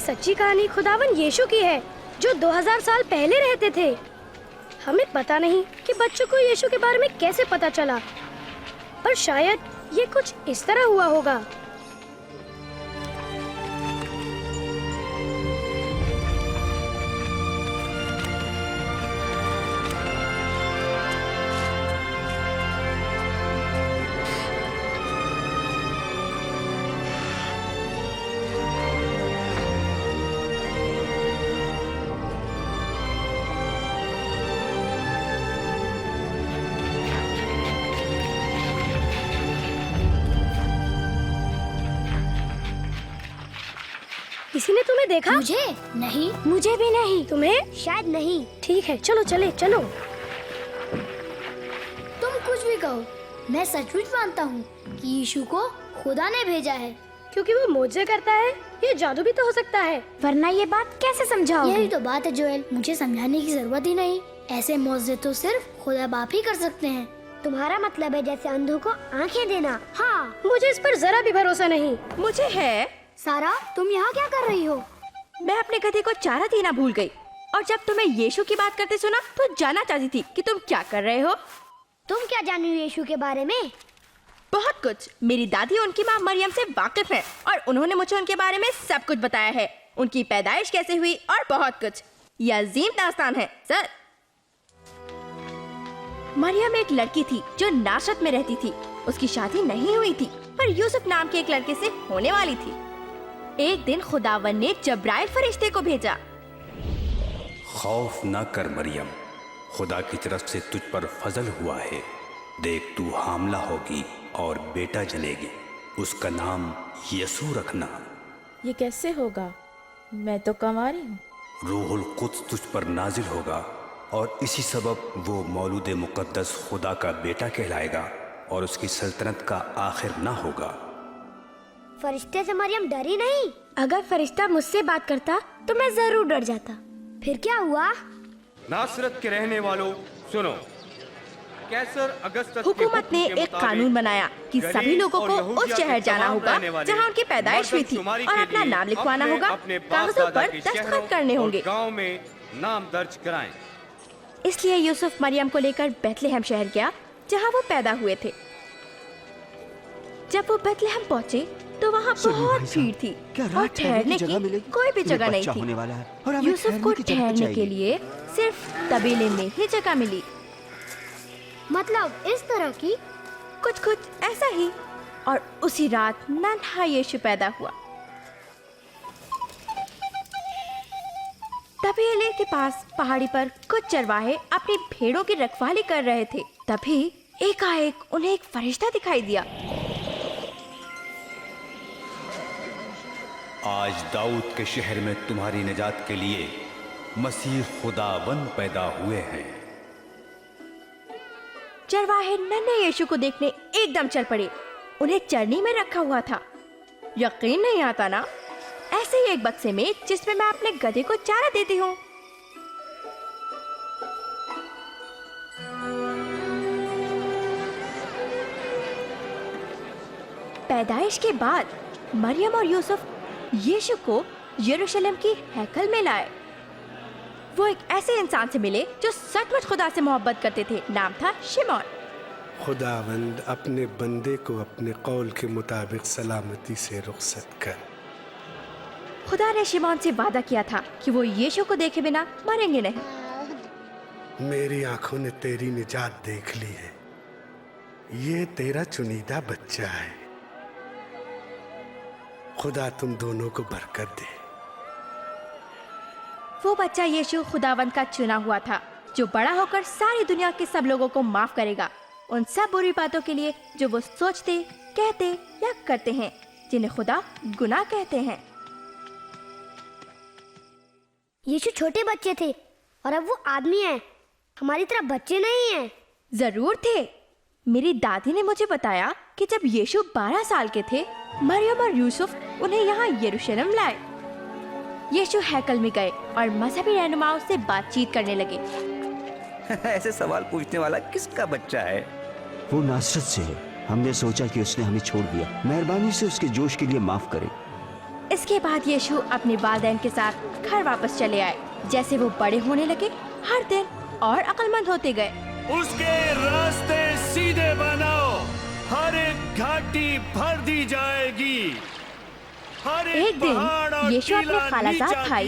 सच्ची कहानी खुदावन यीशु की है, जो 2000 साल पहले रहते थे। हमें पता नहीं कि बच्चों को यीशु के बारे में कैसे पता चला, पर शायद ये कुछ इस तरह हुआ होगा। किसी ने तुम्हें देखा? मुझे नहीं। मुझे भी नहीं। तुम्हें? शायद नहीं। ठीक है, चलो चले चलो। तुम कुछ भी कहो, मैं सचमुच मानता हूँ कि यीशु को खुदा ने भेजा है। क्योंकि वो मोजे करता है, ये जादू भी तो हो सकता है। वरना ये बात कैसे समझाओगे? यही तो बात है जोएल, मुझे समझाने की जरूरत ही नहीं। ऐसे मौजे तो सिर्फ खुदा बाप ही कर सकते हैं। तुम्हारा मतलब है जैसे अंधों को आंखें देना? हाँ, मुझे इस पर जरा भी भरोसा नहीं। मुझे है। सारा, तुम यहाँ क्या कर रही हो? मैं अपने गधे को चारा देना भूल गई, और जब तुम्हें यीशु की बात करते सुना तो जानना चाहती थी कि तुम क्या कर रहे हो। तुम क्या जानी हो यीशु के बारे में? बहुत कुछ। मेरी दादी उनकी माँ मरियम से वाकिफ है और उन्होंने मुझे उनके बारे में सब कुछ बताया है। उनकी पैदाइश कैसे हुई और बहुत कुछ। यह अजीम दास्तान है सर। मरियम एक लड़की थी जो नासरत में रहती थी। उसकी शादी नहीं हुई थी, पर यूसुफ नाम के एक लड़के से होने वाली थी। एक दिन खुदावन ने जब्राइल फरिश्ते को भेजा। खौफ न कर मरियम, खुदा की तरफ से तुझ पर फजल हुआ है। देख, तू हामला होगी और बेटा जनेगी। उसका नाम यसू रखना। ये कैसे होगा? मैं तो कंवारी हूँ। रूहुल कुद्स तुझ पर नाजिल होगा और इसी सबब वो मौलूद मुकद्दस खुदा का बेटा कहलाएगा और उसकी सल्तनत का आखिर ना होगा। फरिश्ते से मरियम डरी नहीं? अगर फरिश्ता मुझसे बात करता तो मैं जरूर डर जाता। फिर क्या हुआ? नासरत के रहने वालों सुनो, कैसर अगस्तस हुकूमत ने एक कानून बनाया कि सभी लोगों को उस शहर जाना होगा जहां उनकी पैदाइश हुई थी और अपना नाम लिखवाना होगा। कागजों पर दस्तखत करने होंगे। गांव में नाम दर्ज कराएं। इसलिए यूसुफ मरियम को लेकर बैतलहम शहर गया जहां वो पैदा हुए थे। जब वो बैतलहम पहुंचे तो वहाँ बहुत भीड़ थी और ठहरने की कोई भी जगह नहीं थी। यूसुफ को ठहरने के लिए सिर्फ तबेले में ही जगह मिली। मतलब इस तरह की? कुछ ऐसा ही। और उसी रात नन्हा यीशु पैदा हुआ। तबेले के पास पहाड़ी पर कुछ चरवाहे अपनी भेड़ों की रखवाली कर रहे थे। तभी एकाएक उन्हें एक फरिश्ता दिखाई दिया। आज दाऊद के शहर में तुम्हारी निजात के लिए मसीह खुदावन पैदा हुए हैं। चरवाहे नन्हे यीशु को देखने एकदम चल पड़े। उन्हें चरनी में रखा हुआ था। यकीन नहीं आता ना, ऐसे ही एक बक्से में जिसमें मैं अपने गधे को चारा देती हूँ। पैदाइश के बाद मरियम और यूसुफ यीशु को यरूशलेम की हैकल में लाए। वो एक ऐसे इंसान से मिले जो सचमुच खुदा से मोहब्बत करते थे। नाम था शिमोन। खुदावंद अपने बंदे को अपने कौल के मुताबिक सलामती से रुखसत कर। खुदा ने शिमोन से वादा किया था कि वो यीशु को देखे बिना मरेंगे नहीं। मेरी आंखों ने तेरी निजात देख ली है। ये तेरा चुनीदा बच्चा है। खुदा तुम दोनों को बरकत दे। वो बच्चा यीशु खुदावंद का चुना हुआ था, जो बड़ा होकर सारी दुनिया के सब लोगों को माफ करेगा, उन सब बुरी बातों के लिए जो वो सोचते, कहते या करते हैं, जिन्हें खुदा गुनाह कहते हैं। यीशु छोटे बच्चे थे और अब वो आदमी है। हमारी तरह बच्चे नहीं हैं। जरूर थे। मेरी दादी ने मुझे बताया कि जब यीशु 12 साल के थे, मरियम और यूसुफ उन्हें यहाँ यरूशलेम लाए। यीशु हैकल में गए और मजहबी रहनुमाओं से बातचीत करने लगे। ऐसे सवाल पूछने वाला किसका बच्चा है? वो नासरत से है। हमने सोचा कि उसने हमें छोड़ दिया। मेहरबानी से उसके जोश के लिए माफ करें। इसके बाद यीशु अपने वालिदैन के साथ घर वापस चले आए। जैसे वो बड़े होने लगे, हर दिन और अक्लमंद होते गए। उसके रास्ते सीधे बनाओ, हर एक घाटी भर दी जाएगी, हर एक दिन यीशु अपने खालाजाद भाई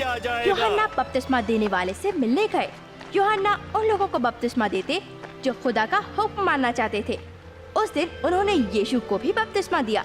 यूहन्ना बपतिस्मा देने वाले से मिलने गए। यूहन्ना उन लोगों को बपतिस्मा देते जो खुदा का हुक्म मानना चाहते थे। उस दिन उन्होंने यीशु को भी बपतिस्मा दिया।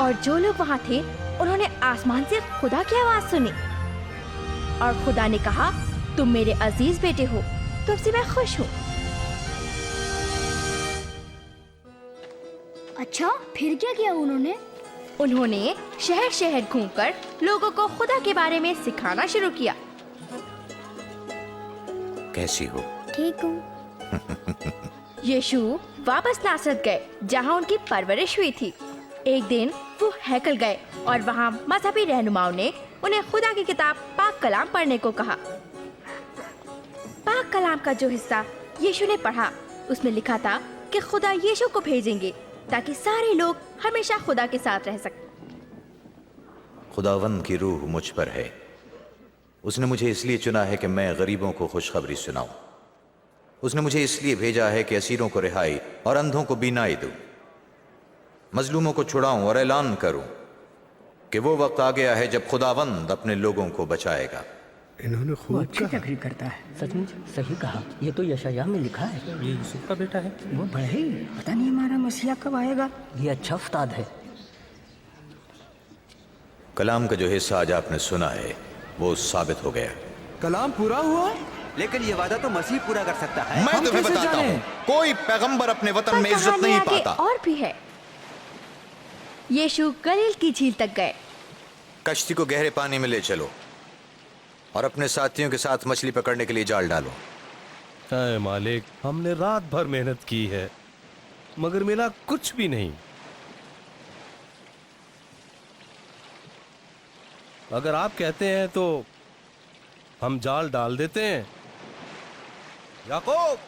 और जो लोग वहाँ थे उन्होंने आसमान से खुदा की आवाज सुनी और खुदा ने कहा, तुम मेरे अजीज बेटे हो, तुमसे मैं खुश हूँ। अच्छा, फिर क्या किया उन्होंने? उन्होंने शहर शहर घूमकर लोगों को खुदा के बारे में सिखाना शुरू किया। कैसी हो? ठीक हूँ। यीशु वापस नासरत गए जहाँ उनकी परवरिश हुई थी। एक दिन वो हैकल गए और वहाँ मजहबी रहनुमाओं ने उन्हें खुदा की किताब पाक कलाम पढ़ने को कहा। पाक कलाम का जो हिस्सा यीशु ने पढ़ा, उसमें लिखा था कि खुदा यीशु को भेजेंगे ताकि सारे लोग हमेशा खुदा के साथ रह सकें। खुदावंद की रूह मुझ पर है। उसने मुझे इसलिए चुना है कि मैं गरीबों को खुशखबरी सुनाऊं। उसने मुझे इसलिए भेजा है कि असीरों को रिहाई और अंधों को बीनाई दूं, मजलूमों को छुड़ाऊं और ऐलान करूं कि वो वक्त आ गया है जब खुदावंद अपने लोगों को बचाएगा। इन्होंने वो अच्छी तकरीर करता है, सचमुच सही कहा। ये तो यशायाह में लिखा है। ये यूसुफ का बेटा है। वो बढ़े, पता नहीं हमारा मसीहा कब आएगा। ये अच्छा उस्ताद है। कलाम का जो हिस्सा आज आपने सुना है वो साबित हो गया। कलाम पूरा हुआ, लेकिन ये वादा तो मसीह पूरा कर सकता है। मैं तुम्हें बताता हूँ, कोई पैगंबर अपने वतन में इज्जत नहीं पाता। और भी है। यीशु गलील की झील तक गए। कश्ती को गहरे पानी में ले चलो और अपने साथियों के साथ मछली पकड़ने के लिए जाल डालो। ऐ मालिक, हमने रात भर मेहनत की है मगर मिला कुछ भी नहीं। अगर आप कहते हैं तो हम जाल डाल देते हैं। याकूब,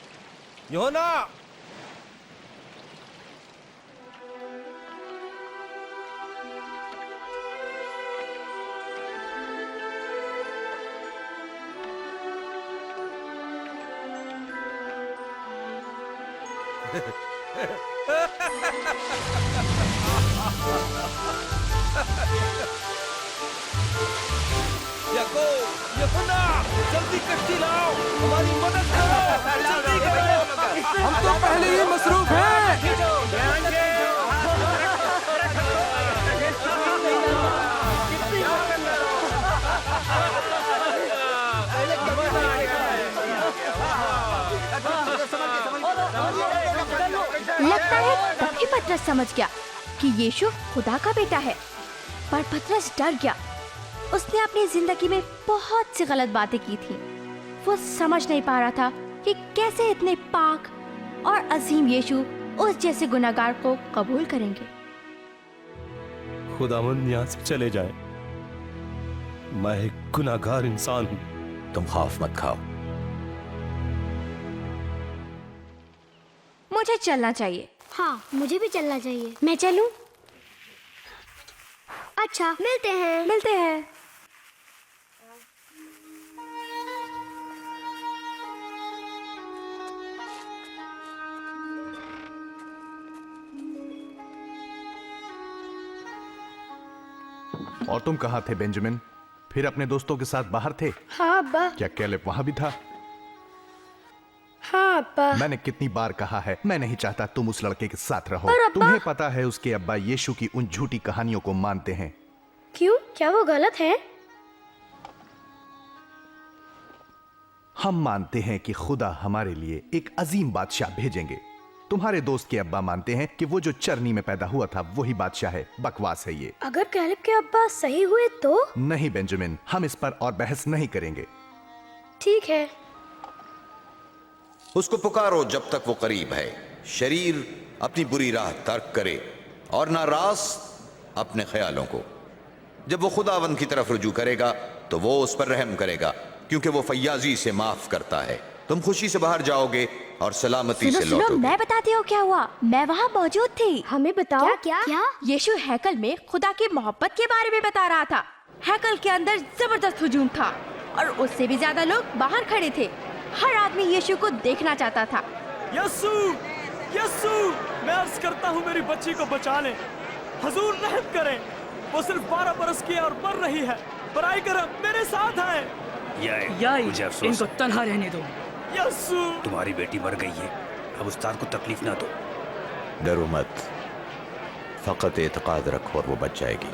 यूहन्ना, यूहन्ना, जल्दी कश्ती लाओ, हमारी मदद करो, जल्दी करो। हम तो पहले ही मसरूफ हैं। लगता है तभी पतरस समझ गया कि यीशु खुदा का बेटा है, पर पतरस डर गया। उसने अपनी जिंदगी में बहुत सी गलत बातें की थी। वो समझ नहीं पा रहा था कि कैसे इतने पाक और अजीम यीशु उस जैसे गुनाहगार को कबूल करेंगे। खुदावंद यहाँ से चले जाए, मैं एक गुनाहगार इंसान हूँ। तुम खौफ मत खाओ। मुझे चलना चाहिए। हाँ, मुझे भी चलना चाहिए। मैं चलूं? अच्छा, मिलते हैं। मिलते हैं। और तुम कहाँ थे बेंजामिन? फिर अपने दोस्तों के साथ बाहर थे? हाँ अब्बा। क्या कैलेब वहाँ भी था? हाँ अब्बा। मैंने कितनी बार कहा है, मैं नहीं चाहता तुम उस लड़के के साथ रहो। पर अब्बा। तुम्हें पता है उसके अब्बा यीशु की उन झूठी कहानियों को मानते हैं। क्यों? क्या वो गलत है? हम मानते हैं कि खुदा हमारे लिए एक अजीम बादशाह भेजेंगे। तुम्हारे दोस्त के अब्बा मानते हैं कि वो जो चरनी में पैदा हुआ था वही बादशाह है। बकवास है ये। अगर कैलेब के अब्बा सही हुए तो? नहीं बेंजामिन, हम इस पर और बहस नहीं करेंगे। ठीक है। उसको पुकारो जब तक वो करीब है। शरीर अपनी बुरी राह तर्क करे और नाराज अपने ख्यालों को। जब वो खुदावंद की तरफ रुजू करेगा तो वो उस पर रहम करेगा, क्योंकि वो फैयाजी से माफ करता है। तुम खुशी से बाहर जाओगे और सलामती से सुनो, लौटोगे। मैं बताती हूँ क्या हुआ। मैं वहाँ मौजूद थी। हमें बताओ। क्या क्या यीशु हैकल में खुदा की मोहब्बत के बारे में बता रहा था। हैकल के अंदर जबरदस्त हुजूम था और उससे भी ज्यादा लोग बाहर खड़े थे। हर आदमी यीशु को देखना चाहता था। यस्सु, यस्सु, मैं अर्ज करता हूँ मेरी बच्ची को बचा लें। हुजूर रहम करें। वो सिर्फ 12 बरस की है और मर रही है। बराई करम मेरे साथ है। याई, मुझे अफसोस इनको तन्हा रहने दो। यस्सु, तुम्हारी बेटी मर गई है, अब उस्ताद को तकलीफ ना दो। डरो मत, फकत एतकाद रखो और वो बच जाएगी।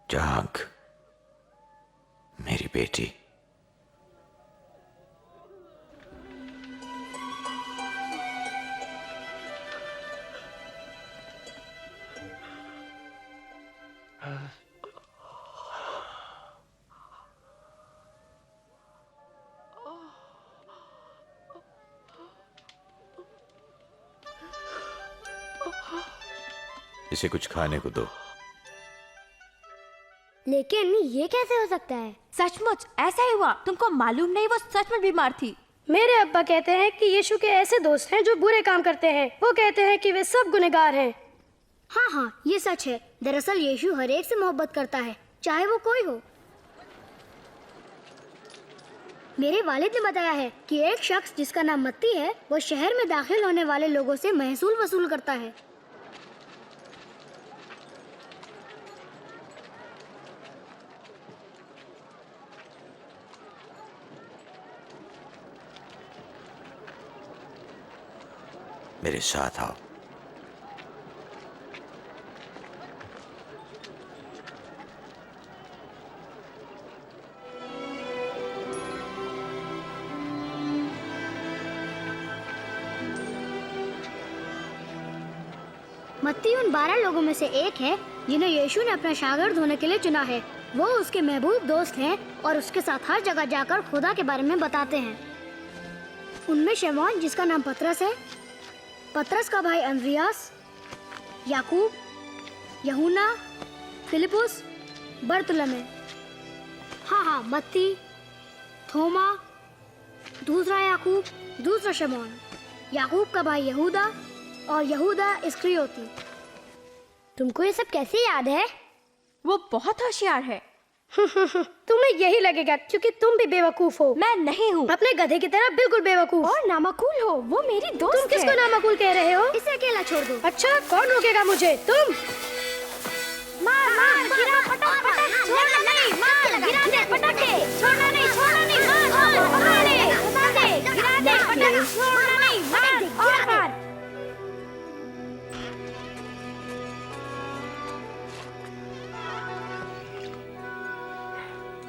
जाग मेरी बेटी। इसे कुछ खाने को दो। लेकिन ये कैसे हो सकता है? सचमुच ऐसा ही हुआ। तुमको मालूम नहीं, वो सच में बीमार थी। मेरे अब्बा कहते हैं कि यीशु के ऐसे दोस्त हैं जो बुरे काम करते हैं। वो कहते हैं कि वे सब गुनहगार हैं। हाँ हाँ, ये सच है। दरअसल यीशु हर एक से मोहब्बत करता है, चाहे वो कोई हो। मेरे वालिद ने बताया है कि एक शख्स जिसका नाम मत्ती है, वो शहर में दाखिल होने वाले लोगों से महसूल वसूल करता है। मेरे साथ आओ। मत्ती उन 12 लोगों में से एक है जिन्हें यीशु ने अपना शागिर्द होने के लिए चुना है। वो उसके महबूब दोस्त हैं और उसके साथ हर जगह जाकर खुदा के बारे में बताते हैं। उनमें शमौन जिसका नाम पतरस है, पतरस का भाई अंद्रियास, याकूब, यूहन्ना, फिलिपुस, बरतुलमै, हाँ मत्ती, थोमा, दूसरा याकूब, दूसरा शमौन, याकूब का भाई यहूदा और यहूदा इस्करियोती। तुमको ये सब कैसे याद है? वो बहुत होशियार है। तुम्हें यही लगेगा क्योंकि तुम भी बेवकूफ हो। मैं नहीं हूँ। अपने गधे की तरह बिल्कुल बेवकूफ और नामकूल हो। वो मेरी दोस्त तुम किसको नामकूल कह रहे हो? इसे अकेला छोड़ दो। अच्छा, कौन रोकेगा मुझे? तुम। मार मार, गिरा, पटक पटक, छोड़ना नहीं, मार, गिरा दे, पटक दे, छोड़ना नहीं, मार मार, घुमा दे, गिरा दे, पटक, छोड़ना नहीं, मार और मार।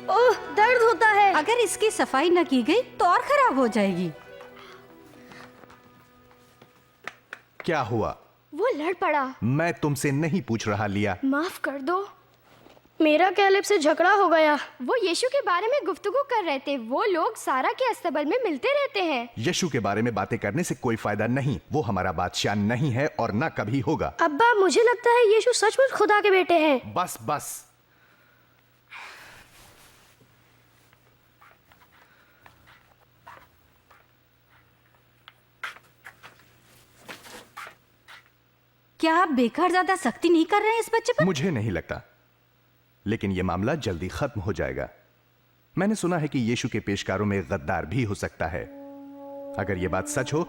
ओह, दर्द होता है। अगर इसकी सफाई न की गई तो और खराब हो जाएगी। क्या हुआ? वो लड़ पड़ा। मैं तुमसे नहीं पूछ रहा लिया। माफ कर दो, मेरा कैलेब से झगड़ा हो गया। वो यीशु के बारे में गुफ्तगू कर रहे थे। वो लोग सारा के अस्तबल में मिलते रहते हैं। यीशु के बारे में बातें करने से कोई फायदा नहीं। वो हमारा बादशाह नहीं है और ना कभी होगा। अब्बा, मुझे लगता है यीशु सचमुच खुदा के बेटे हैं। बस बस। क्या आप बेकार ज्यादा सख्ती नहीं कर रहे हैं इस बच्चे पर? मुझे नहीं लगता, लेकिन यह मामला जल्दी खत्म हो जाएगा। मैंने सुना है कि यीशु के पेशकारों में गद्दार भी हो सकता है। अगर यह बात सच हो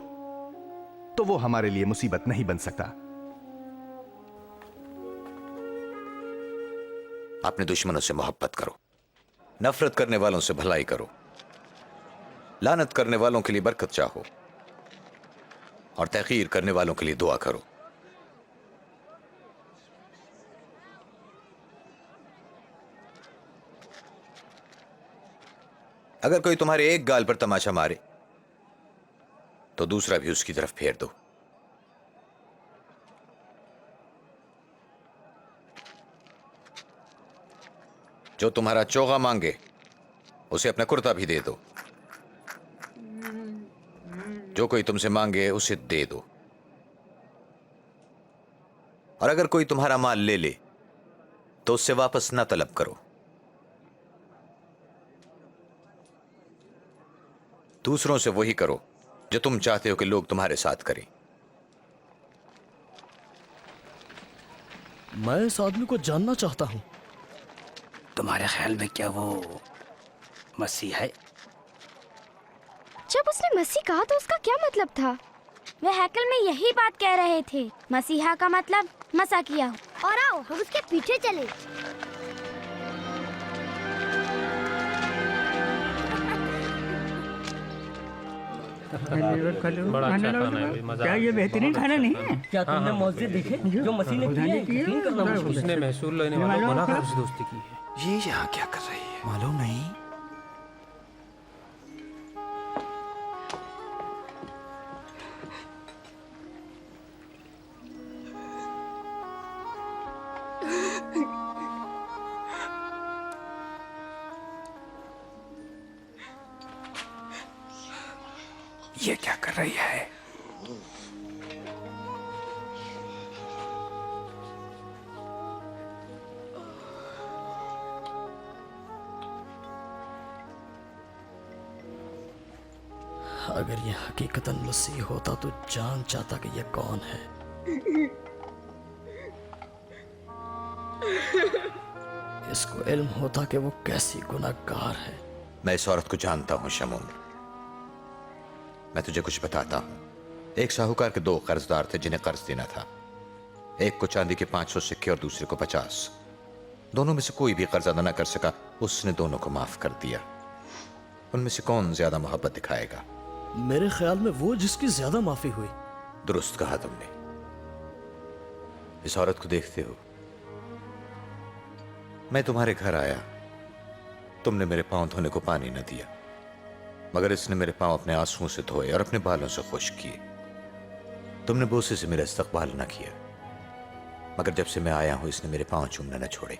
तो वो हमारे लिए मुसीबत नहीं बन सकता। अपने दुश्मनों से मोहब्बत करो। नफरत करने वालों से भलाई करो, लानत करने वालों के लिए बरकत चाहो और तहकीर करने वालों के लिए दुआ करो। अगर कोई तुम्हारे एक गाल पर तमाचा मारे तो दूसरा भी उसकी तरफ फेर दो। जो तुम्हारा चोगा मांगे उसे अपना कुर्ता भी दे दो। जो कोई तुमसे मांगे उसे दे दो। और अगर कोई तुम्हारा माल ले ले तो उससे वापस ना तलब करो। दूसरों से वही करो जो तुम चाहते हो कि लोग तुम्हारे साथ करें। मैं इस आदमी को जानना चाहता हूं। तुम्हारे ख्याल में क्या वो मसीह है? जब उसने मसीह कहा तो उसका क्या मतलब था? वे हैकल में यही बात कह रहे थे, मसीहा का मतलब मसा किया। और आओ हम उसके पीछे चले। क्या ये बेहतरीन खाना नहीं है? क्या तुमने मौजे देखे जो मसीह ने किए? उसने महसूल लेने वालों को ना कुछ दोस्ती की है। ये यहाँ क्या कर रही है मालूम नहीं। ये क्या कर रही है? अगर ये हकीकतन मसीह होता तो जान चाहता कि ये कौन है। इसको इल्म होता कि वो कैसी गुनाहगार है। मैं इस औरत को जानता हूं शमून। मैं तुझे कुछ बताता हूं। एक साहूकार के 2 कर्जदार थे जिन्हें कर्ज देना था। एक को चांदी के 500 सिक्के और दूसरे को 50। दोनों में से कोई भी कर्ज अदा न कर सका। उसने दोनों को माफ कर दिया। उनमें से कौन ज्यादा मोहब्बत दिखाएगा? मेरे ख्याल में वो जिसकी ज्यादा माफी हुई। दुरुस्त कहा तुमने। इस औरत को देखते हो? मैं तुम्हारे घर आया, तुमने मेरे पांव धोने को पानी न दिया, मगर इसने मेरे पांव अपने आंसुओं से धोए और अपने बालों से खुश किए। तुमने बोसे से मेरा इस्तकबाल न किया, मगर जब से मैं आया हूं इसने मेरे पांव चूमना न छोड़े।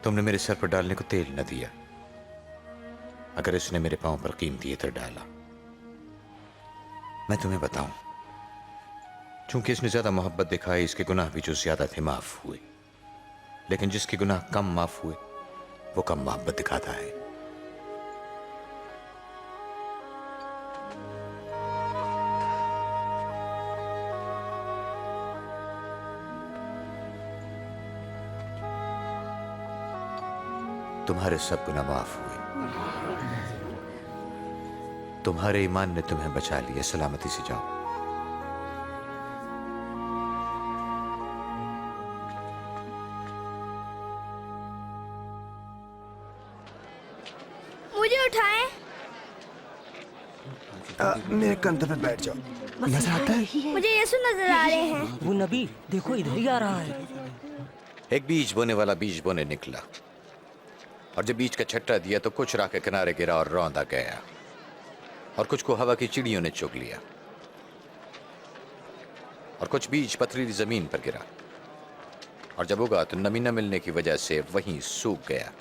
तुमने मेरे सर पर डालने को तेल न दिया, अगर इसने मेरे पांव पर कीमती इत्र डाला। मैं तुम्हें बताऊं, चूंकि इसने ज्यादा मोहब्बत दिखाई, इसके गुनाह भी जो ज्यादा थे माफ हुए। लेकिन जिसके गुनाह कम माफ हुए वो कम मोहब्बत दिखाता है। तुम्हारे सब गुनाह माफ हुए। तुम्हारे ईमान ने तुम्हें बचा लिया। सलामती से जाओ। मुझे उठाएं। मेरे कंधे पे बैठ जाओ। नजर आता है? मुझे यीशु नजर आ रहे हैं। वो नबी देखो इधर ही आ रहा है। एक बीज बोने वाला बीज बोने निकला, और जब बीज का छट्टा दिया तो कुछ राह के किनारे गिरा और रौंदा गया, और कुछ को हवा की चिड़ियों ने चुग लिया, और कुछ बीज पथरीली जमीन पर गिरा, और जब उगा तो नमी न मिलने की वजह से वहीं सूख गया,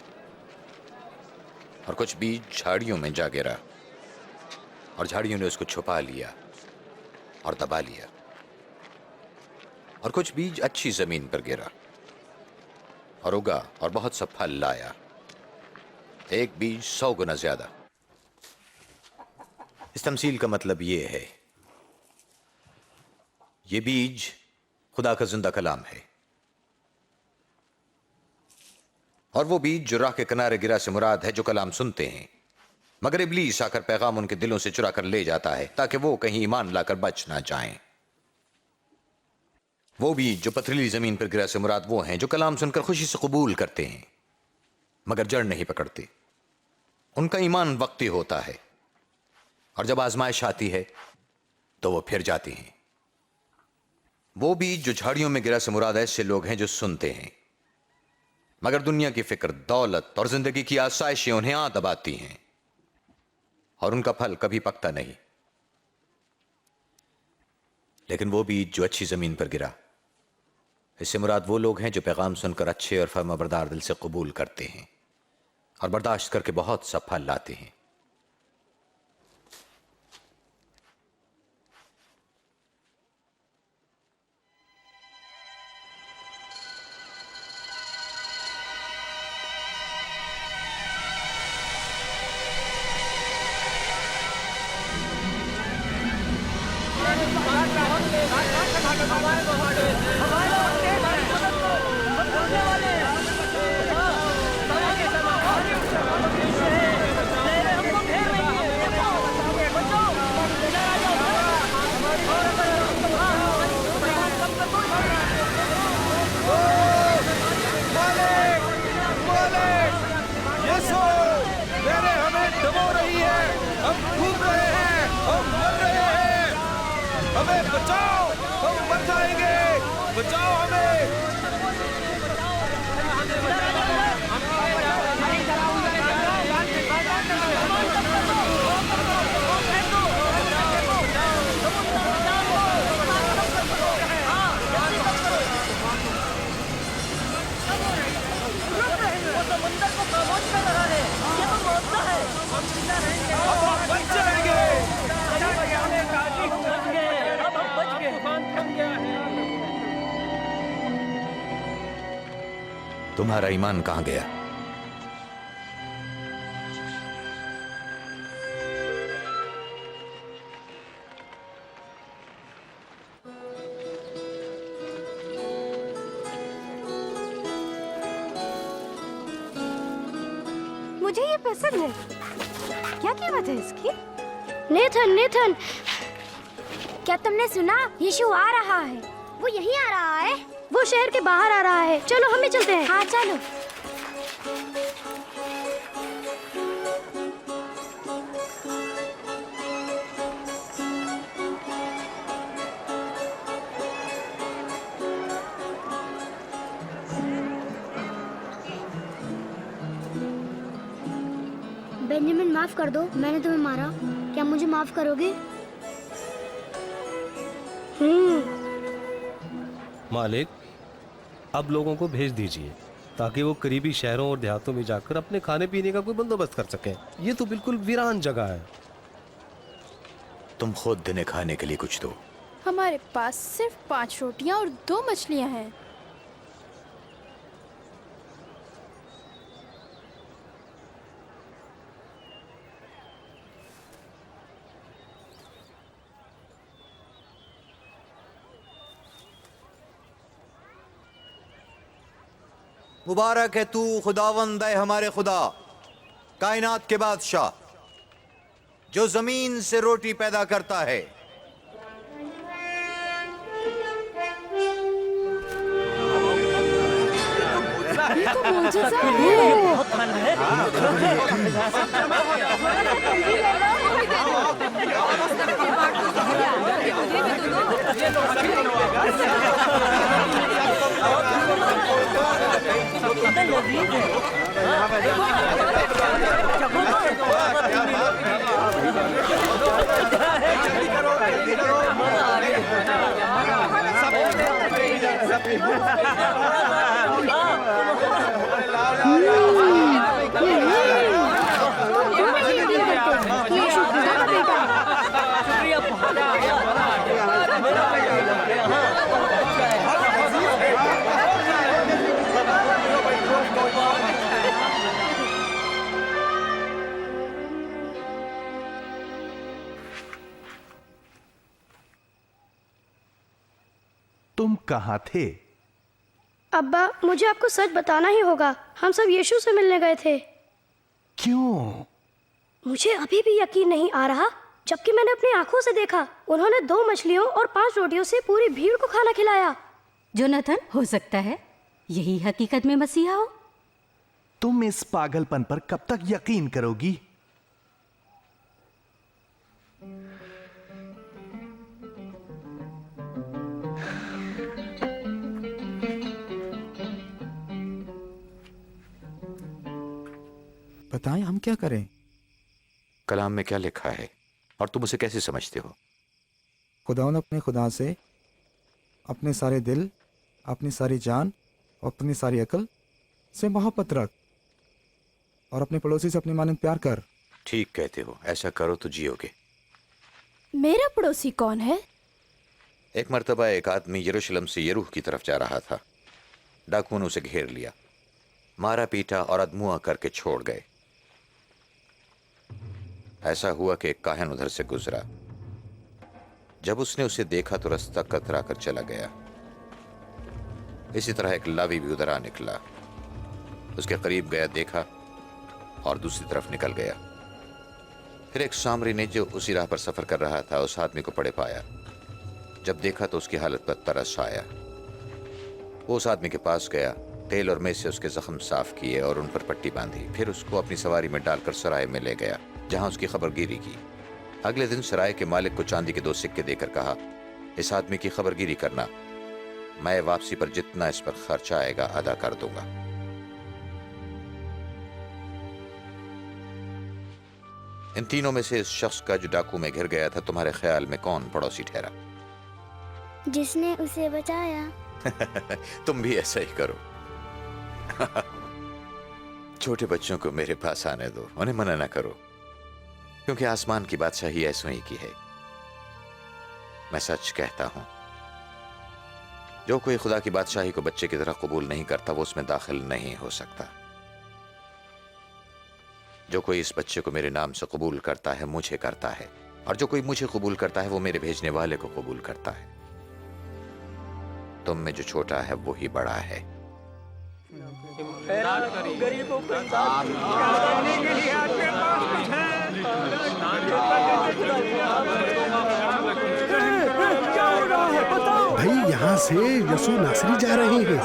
और कुछ बीज झाड़ियों में जा गिरा, और झाड़ियों ने उसको छुपा लिया और दबा लिया, और कुछ बीज अच्छी जमीन पर गिरा और उगा और बहुत सा फल लाया, एक बीज 100 गुना ज्यादा। इस तमसील का मतलब यह है, यह बीज खुदा का जिंदा कलाम है, और वो बीज जो राह के किनारे गिरा से मुराद है जो कलाम सुनते हैं, मगर इब्लीस आकर पैगाम उनके दिलों से चुरा कर ले जाता है ताकि वो कहीं ईमान लाकर बच ना जाएं। वो बीज जो पथरीली जमीन पर गिरा से मुराद वो हैं जो कलाम सुनकर खुशी से कबूल करते हैं, मगर जड़ नहीं पकड़ती। उनका ईमान वक्ती होता है और जब आजमाइश आती है तो वो फिर जाती हैं। वो बीज जो झाड़ियों में गिरा से मुराद ऐसे लोग हैं जो सुनते हैं, मगर दुनिया की फिक्र, दौलत और जिंदगी की आसाइशें उन्हें आ दबाती हैं और उनका फल कभी पकता नहीं। लेकिन वो बीज जो अच्छी जमीन पर गिरा, इससे मुराद वो लोग हैं जो पैगाम सुनकर अच्छे और फर्माबरदार दिल से कबूल करते हैं और बर्दाश्त करके बहुत सा फल लाते हैं। तुम्हारा ईमान कहां गया? मुझे ये पसंद है। क्या कीमत है इसकी? नेथन, नेथन, क्या तुमने सुना? यीशु आ रहा है। वो यहीं आ रहा है। वो शहर के बाहर आ रहा है। चलो हम भी चलते हैं। हाँ चलो। बेंजामिन, माफ कर दो, मैंने तुम्हें मारा। क्या मुझे माफ करोगे? मालिक, अब लोगों को भेज दीजिए ताकि वो करीबी शहरों और देहातों में जाकर अपने खाने पीने का कोई बंदोबस्त कर सकें। ये तो बिल्कुल वीरान जगह है। तुम खुद दिन खाने के लिए कुछ दो। हमारे पास सिर्फ 5 रोटियां और 2 मछलियां हैं। मुबारक है तू खुदावंद है हमारे खुदा, कायनात के बादशाह, जो जमीन से रोटी पैदा करता है। ये तो मौजूदा है। बहुत फन है। तुम कहां थे? अब्बा, मुझे आपको सच बताना ही होगा। हम सब यीशु से मिलने गए थे। क्यों? मुझे अभी भी यकीन नहीं आ रहा, जबकि मैंने अपनी आंखों से देखा। उन्होंने 2 मछलियों और 5 रोटियों से पूरी भीड़ को खाना खिलाया। जोनाथन, हो सकता है यही हकीकत में मसीहा हो। तुम इस पागलपन पर कब तक यकीन करोगी? बताएं हम क्या करें? कलाम में क्या लिखा है और तुम उसे कैसे समझते हो? खुदावंद अपने खुदा से अपने सारे दिल, अपनी सारी जान और अपनी सारी अकल से मोहब्बत रख और अपने पड़ोसी से अपनी मानंद प्यार कर। ठीक कहते हो, ऐसा करो तो जियोगे। मेरा पड़ोसी कौन है? एक मर्तबा एक आदमी यरूशलेम से यरूह की तरफ जा रहा था। डाकुओं ने उसे घेर लिया, मारा पीटा और अधमुआ करके छोड़ गए। ऐसा हुआ कि एक काहिन उधर से गुजरा। जब उसने उसे देखा तो रास्ता कतरा कर चला गया। इसी तरह एक लावी भी उधर आ निकला, उसके करीब गया, देखा और दूसरी तरफ निकल गया। फिर एक सामरी ने जो उसी राह पर सफर कर रहा था उस आदमी को पड़े पाया। जब देखा तो उसकी हालत पर तरस आया। वो उस आदमी के पास गया, तेल और मेज से उसके जख्म साफ किए और उन पर पट्टी बांधी। फिर उसको अपनी सवारी में डालकर सराय में ले गया, जहां उसकी खबरगिरी की। अगले दिन सराय के मालिक को चांदी के 2 सिक्के देकर कहा, इस आदमी की खबरगिरी करना, मैं वापसी पर जितना इस पर खर्च आएगा अदा कर दूंगा। इन तीनों में से इस शख्स का जो डाकू में घिर गया था, तुम्हारे ख्याल में कौन पड़ोसी ठहरा? जिसने उसे बचाया। तुम भी ऐसा ही करो। छोटे बच्चों को मेरे पास आने दो, उन्हें मना ना करो, क्योंकि आसमान की बादशाही ऐसों ही की है। मैं सच कहता हूं, जो कोई खुदा की बादशाही को बच्चे की तरह कबूल नहीं करता वो उसमें दाखिल नहीं हो सकता। जो कोई इस बच्चे को मेरे नाम से कबूल करता है मुझे करता है, और जो कोई मुझे कबूल करता है वो मेरे भेजने वाले को कबूल करता है। तुम में जो छोटा है वो ही बड़ा है। गरीबों को करने के लिए आपके पास कुछ है? क्या हो रहा है बताओ। भाई यहाँ से यसू नासरी जा रहे हैं।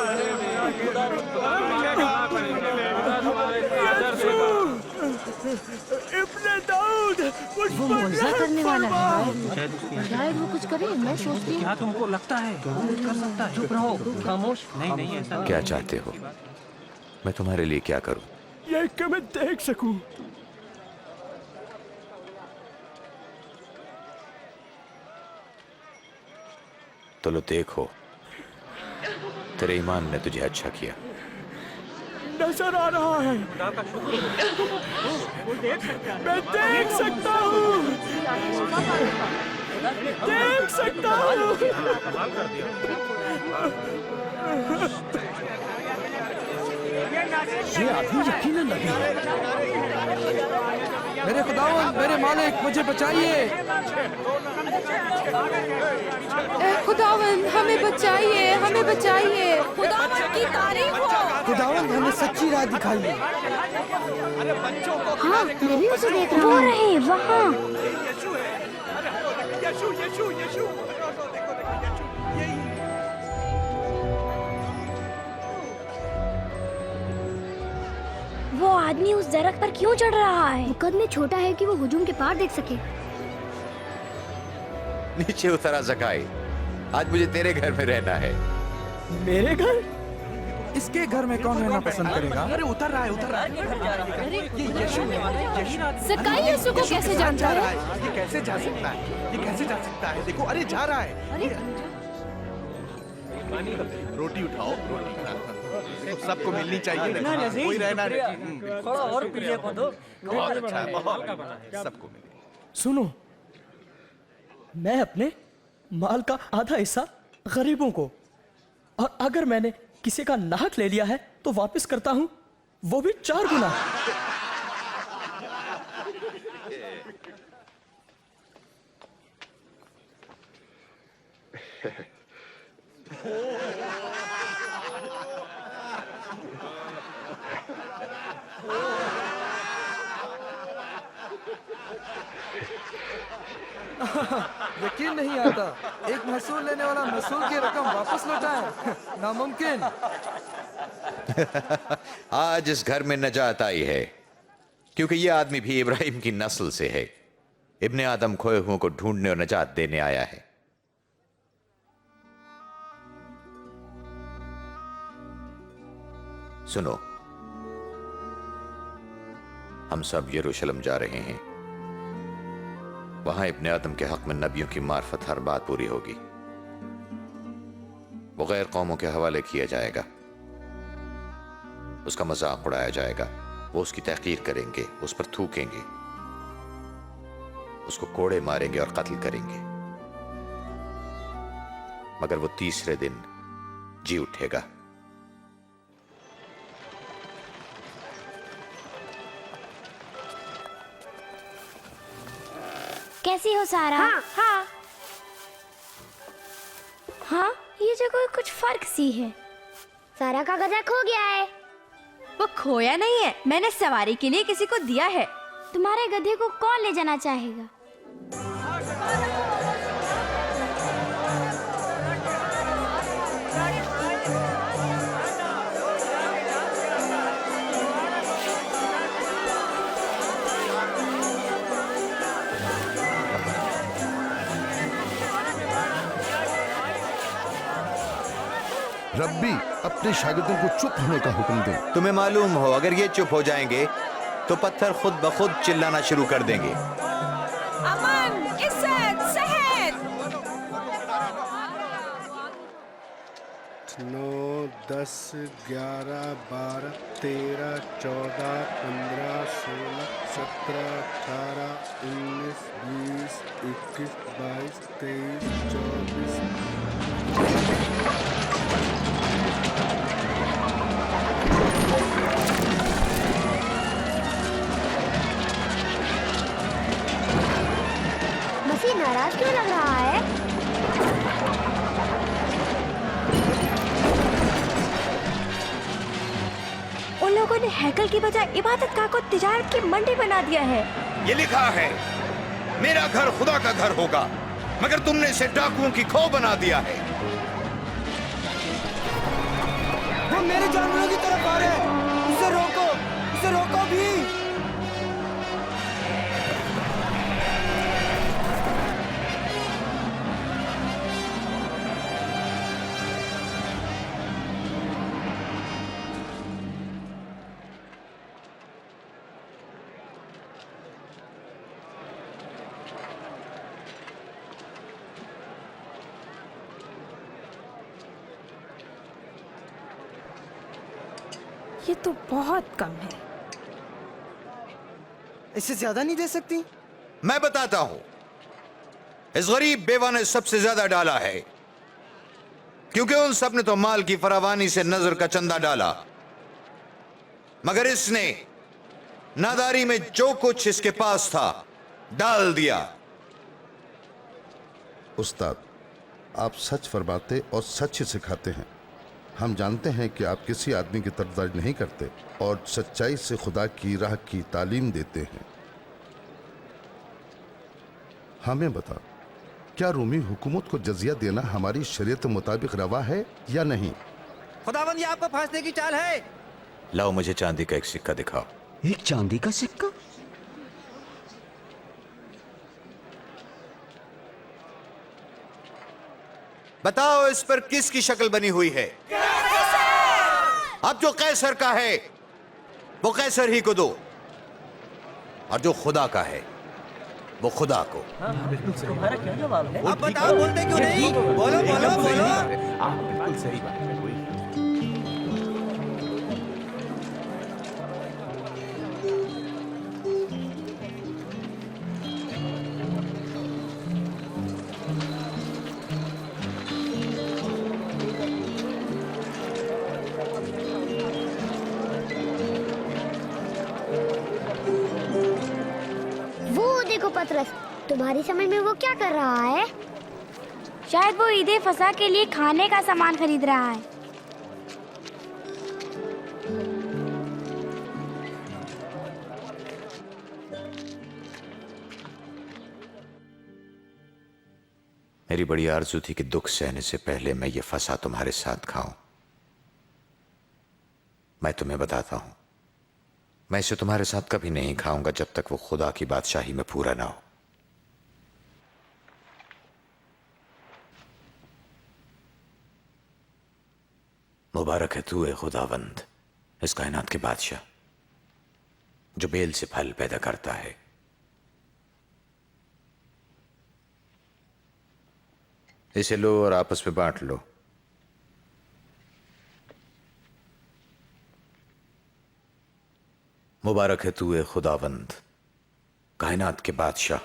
इब्ने दाऊद वो मुआवजा करने वाला है। शायद वो कुछ करे। मैं सोचती हूँ क्या तुमको लगता है कुछ कर सकता है? चुप रहो, खामोश। नहीं ऐसा क्या चाहते हो मैं तुम्हारे लिए क्या करूं? ये कि मैं देख सकूं। तो लो देखो, तेरे ईमान ने तुझे अच्छा किया। नजर आ रहा है, मैं देख सकता हूँ, देख सकता हूँ। ये आदमी यकीनन नबी है। मेरे खुदावंद, मेरे मालिक, मुझे बचाइए। खुदावंद हमें बचाइए, हमें बचाइए। खुदावंद की तारीफ हो। खुदावंद हमें सच्ची राह दिखाइए। हाँ, मैं भी उसे देख रहा हूँ। वो रहे वहाँ। वो आदमी उस दरख्त पर क्यों चढ़ रहा है? वो कद में छोटा है कि वो हुजूम के पार देख सके। नीचे उतरा ज़काई, आज मुझे तेरे घर में रहना है। मेरे घर? इसके घर में कौन रहना पसंद करेगा? अरे उतर रहा है, उतर रहा है। ये यीशु है। ज़काई यीशु को कैसे जानता है? ये कैसे जा सकता है? ये कैसे जा सकता है? देखो, अरे जा रहा है। रोटी उठाओ, रोटी सबको मिलनी चाहिए। कोई रहना नहीं। थोड़ा और पीने को दो। बहुत अच्छा है, सबको मिले। सुनो, मैं अपने माल का आधा हिस्सा गरीबों को, और अगर मैंने किसी का नाहक ले लिया है तो वापस करता हूं, वो भी 4 गुना। यकीन नहीं आता, एक महसूल लेने वाला महसूल की रकम वापस लौटाए। नामुमकिन। आज इस घर में नजात आई है क्योंकि यह आदमी भी इब्राहिम की नस्ल से है। इब्ने आदम खोए हुओं को ढूंढने और नजात देने आया है। सुनो, हम सब यरूशलेम जा रहे हैं। वहां इब्ने आदम के हक में नबियों की मार्फत हर बात पूरी होगी। वो गैर कौमों के हवाले किया जाएगा, उसका मजाक उड़ाया जाएगा, वो उसकी तहकीर करेंगे, उस पर थूकेंगे, उसको कोड़े मारेंगे और कत्ल करेंगे, मगर वो तीसरे दिन जी उठेगा। कैसी हो सारा? हाँ हाँ, ये जगह कुछ फर्क सी है। सारा का गधा खो गया है। वो खोया नहीं है, मैंने सवारी के लिए किसी को दिया है। तुम्हारे गधे को कौन ले जाना चाहेगा? रब्बी अपने शागिर्दों को चुप होने का हुक्म दे। तुम्हें मालूम हो अगर ये चुप हो जाएंगे तो पत्थर खुद ब खुद चिल्लाना शुरू कर देंगे। अमन, इज्जत, सेहत। 9, 10, 11, 12, 13, 14, 15, 16, 17, 18, 19, 20, 21, 22, 23, 24। मसीह नाराज क्यों लग रहा है? उन लोगों ने हैकल की बजाय इबादत गाह को तिजारत की मंडी बना दिया है। ये लिखा है मेरा घर खुदा का घर होगा, मगर तुमने इसे डाकुओं की खो बना दिया है। वो मेरे जानवरों की तरफ आ रहे हैं। उसे रोको भी। ये तो बहुत कम है। इससे ज्यादा नहीं दे सकती? मैं बताता हूं, इस गरीब बेवा ने सबसे ज्यादा डाला है, क्योंकि उन सब ने तो माल की फरावानी से नजर का चंदा डाला, मगर इसने नादारी में जो कुछ इसके पास था डाल दिया। उस्ताद, आप सच फरमाते और सच ही सिखाते हैं। हम जानते हैं कि आप किसी आदमी की तरफदारी नहीं करते और सच्चाई से खुदा की राह की तालीम देते हैं। हमें बता, क्या रूमी हुकूमत को जजिया देना हमारी शरीयत के मुताबिक रवा है या नहीं? खुदावंद, ये आपको फांसने की चाल है। लाओ मुझे चांदी का एक सिक्का दिखाओ। एक चांदी का सिक्का? बताओ इस पर किसकी शक्ल बनी हुई है? अब जो कैसर का है वो कैसर ही को दो, और जो खुदा का है वो खुदा को। तुम्हारा क्या जवाब है? अब बताओ, बोलते क्यों नहीं? बोलो बोलो बोलो। बिल्कुल सही बात है। पतरस, तुम्हारी समझ में वो क्या कर रहा है? शायद वो ईदे फसा के लिए खाने का सामान खरीद रहा है। मेरी बड़ी आरज़ू थी कि दुख सहने से पहले मैं ये फसा तुम्हारे साथ खाऊं, मैं तुम्हें बताता हूं, मैं इसे तुम्हारे साथ कभी नहीं खाऊंगा जब तक वो खुदा की बादशाही में पूरा ना हो। मुबारक है तू, ए खुदावंद, इस कायनात के बादशाह, जो बेल से फल पैदा करता है। इसे लो और आपस में बांट लो। मुबारक है तू, ए खुदावंद, कायनात के बादशाह,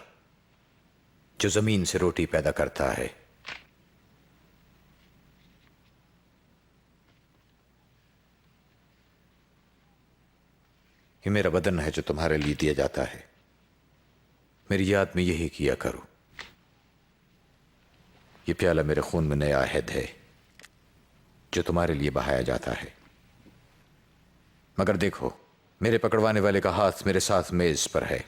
जो जमीन से रोटी पैदा करता है। ये मेरा बदन है जो तुम्हारे लिए दिया जाता है। मेरी याद में यही किया करो। ये प्याला मेरे खून में नया अहद है जो तुम्हारे लिए बहाया जाता है। मगर देखो, मेरे पकड़वाने वाले का हाथ मेरे साथ मेज पर है।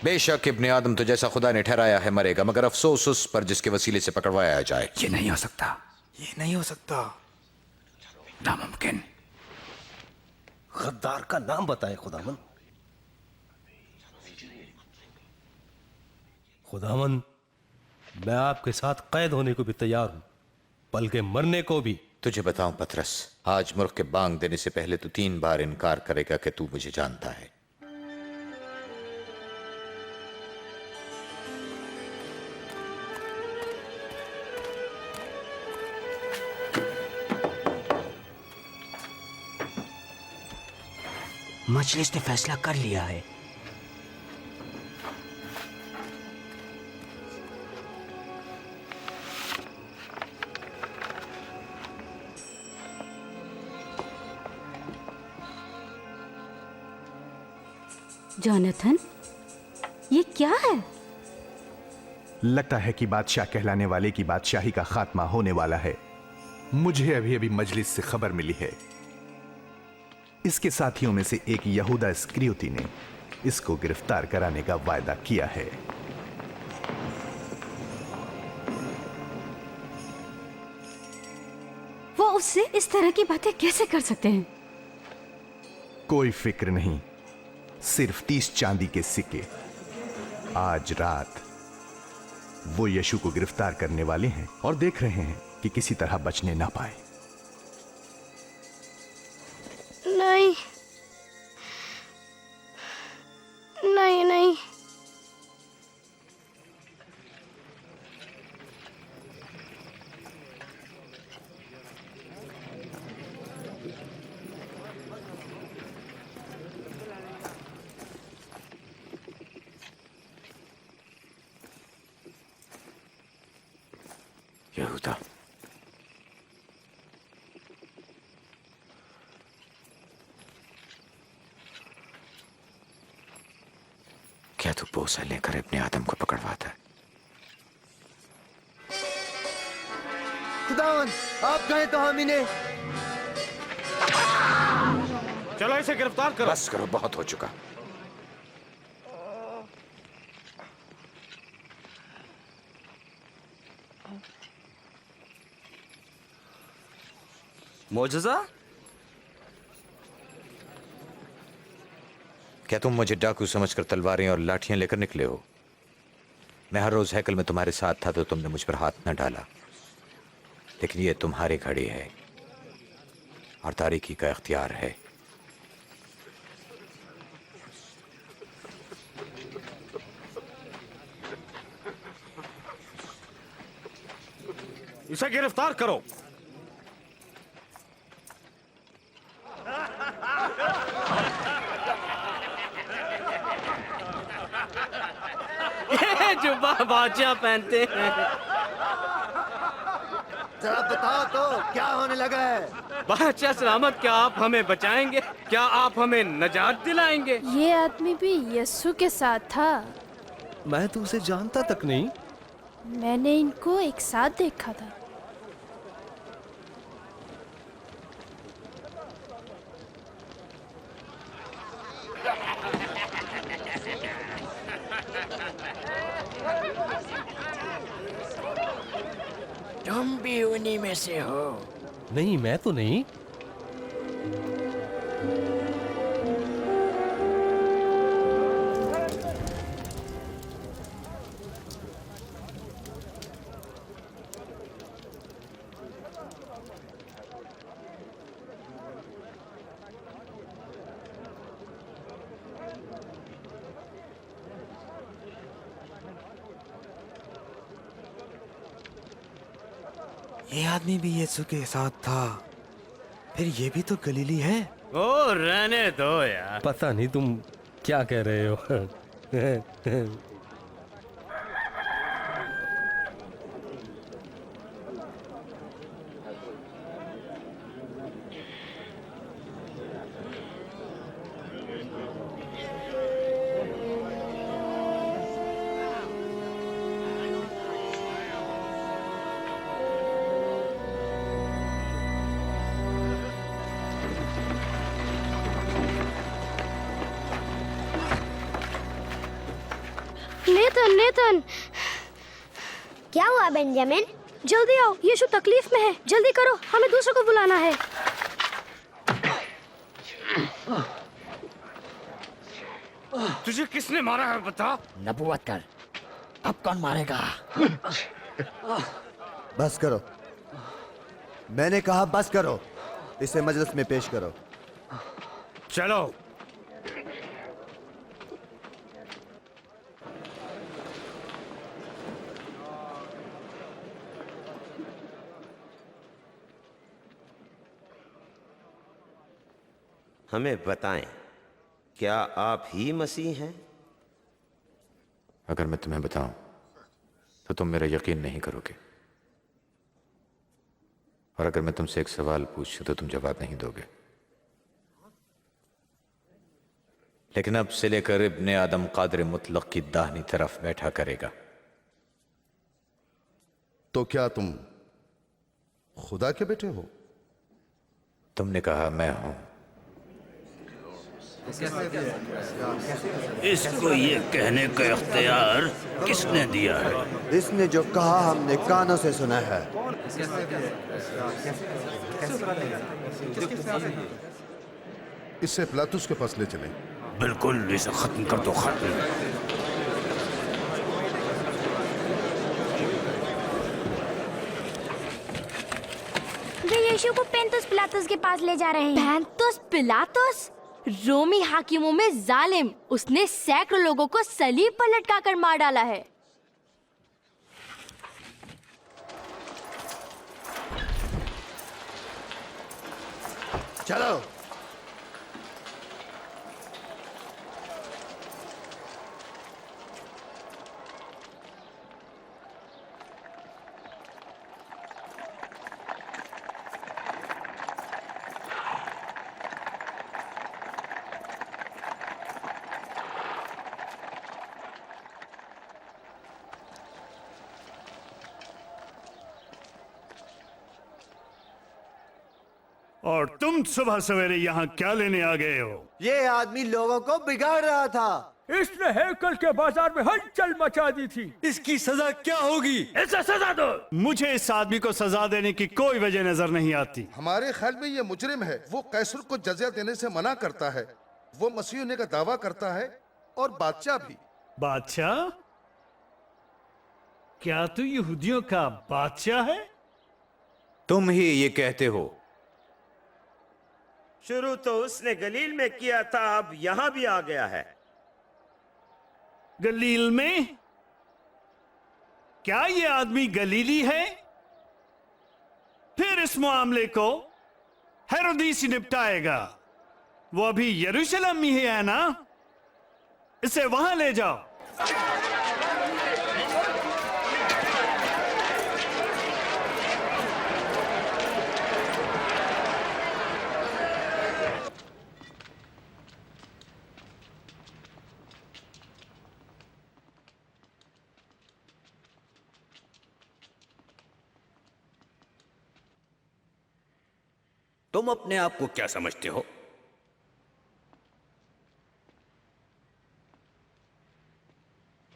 बेशक इब्ने आदम तो जैसा खुदा ने ठहराया है मरेगा, मगर अफसोस उस पर जिसके वसीले से पकड़वाया जाए। ये नहीं हो सकता, ये नहीं हो सकता, नामुमकिन। गद्दार का नाम बताए खुदावन। खुदावन, मैं आपके साथ कैद होने को भी तैयार हूं, बल्कि मरने को भी। तुझे बताऊं पतरस, आज मुर्ख के बांग देने से पहले तू 3 बार इनकार करेगा कि तू मुझे जानता है। मजलिस ने फैसला कर लिया है। जोनाथन, ये क्या है? लगता है कि बादशाह कहलाने वाले की बादशाही का खात्मा होने वाला है। मुझे अभी अभी मजलिस से खबर मिली है। इसके साथियों में से एक यहूदा इस्करियोती ने इसको गिरफ्तार कराने का वायदा किया है। वो उससे इस तरह की बातें कैसे कर सकते हैं? कोई फिक्र नहीं, सिर्फ 30 चांदी के सिक्के। आज रात वो यीशु को गिरफ्तार करने वाले हैं और देख रहे हैं कि किसी तरह बचने ना पाए। नहीं नहीं नहीं, यहूदा, क्या तू बोसा लेकर अपने आदम को पकड़वाता है? खुदावन, आप कहें तो हम इन्हें। चलो इसे गिरफ्तार करो। बस करो, बहुत हो चुका। मौजज़ा? क्या तुम मुझे डाकू समझकर तलवारें और लाठियां लेकर निकले हो? मैं हर रोज हैकल में तुम्हारे साथ था तो तुमने मुझ पर हाथ न डाला, लेकिन ये तुम्हारी घड़ी है और तारीकी का इख्तियार है। इसे गिरफ्तार करो। जुब्बा बादशाह पहनते हैं। जरा बताओ तो क्या होने लगा है? बादशाह सलामत, क्या आप हमें बचाएंगे? क्या आप हमें नजात दिलाएंगे? ये आदमी भी यीशु के साथ था। मैं तो उसे जानता तक नहीं। मैंने इनको एक साथ देखा था। तुम भी उन्हीं में से हो? नहीं, मैं तो नहीं। ये आदमी भी यीशु के साथ था, फिर ये भी तो गलीली है। ओ रहने दो यार, पता नहीं तुम क्या कह रहे हो। नेथन, नेथन, क्या हुआ बेंजामिन? जल्दी आओ, यीशु तकलीफ में है। जल्दी करो, हमें दूसरों को बुलाना है। तुझे किसने मारा है बता? नबूवत कर, अब कौन मारेगा? बस करो, मैंने कहा बस करो। इसे मजलिस में पेश करो। चलो। हमें बताएं, क्या आप ही मसीह हैं? अगर मैं तुम्हें बताऊं तो तुम मेरा यकीन नहीं करोगे, और अगर मैं तुमसे एक सवाल पूछूं तो तुम जवाब नहीं दोगे। लेकिन अब से लेकर इब्ने आदम कादिर मुतलक की दाहिनी तरफ बैठा करेगा। तो क्या तुम खुदा के बेटे हो? तुमने कहा मैं हूं। इसको ये कहने का इख्तियार किसने दिया है? इसने जो कहा हमने कानों से सुना है। इससे पिलातुस के पास ले चले। बिल्कुल, इसे खत्म कर दो, खत्म। वे यीशु को पेंतुस पिलातुस के पास ले जा रहे हैं। पेंतुस पिलातुस, रोमी हाकिमों में जालिम। उसने सैकड़ों लोगों को सलीब पर लटकाकर मार डाला है। चलो। और तुम सुबह सवेरे यहाँ क्या लेने आ गए हो? ये आदमी लोगों को बिगाड़ रहा था। इसने हैकल के बाजार में हलचल मचा दी थी। इसकी सजा क्या होगी? इसे सजा दो। मुझे इस आदमी को सजा देने की कोई वजह नजर नहीं आती। हमारे ख्याल में ये मुजरिम है। वो कैसर को जज़िया देने से मना करता है। वो मसीह होने का दावा करता है, और बादशाह भी। बादशाह? क्या तू यहूदियों का बादशाह है? तुम ही ये कहते हो। शुरू तो उसने गलील में किया था, अब यहां भी आ गया है। गलील में? क्या ये आदमी गलीली है? फिर इस मामले को हेरोदीस निपटाएगा। वो अभी यरूशलेम में ही है ना? इसे वहां ले जाओ। तुम अपने आप को क्या समझते हो?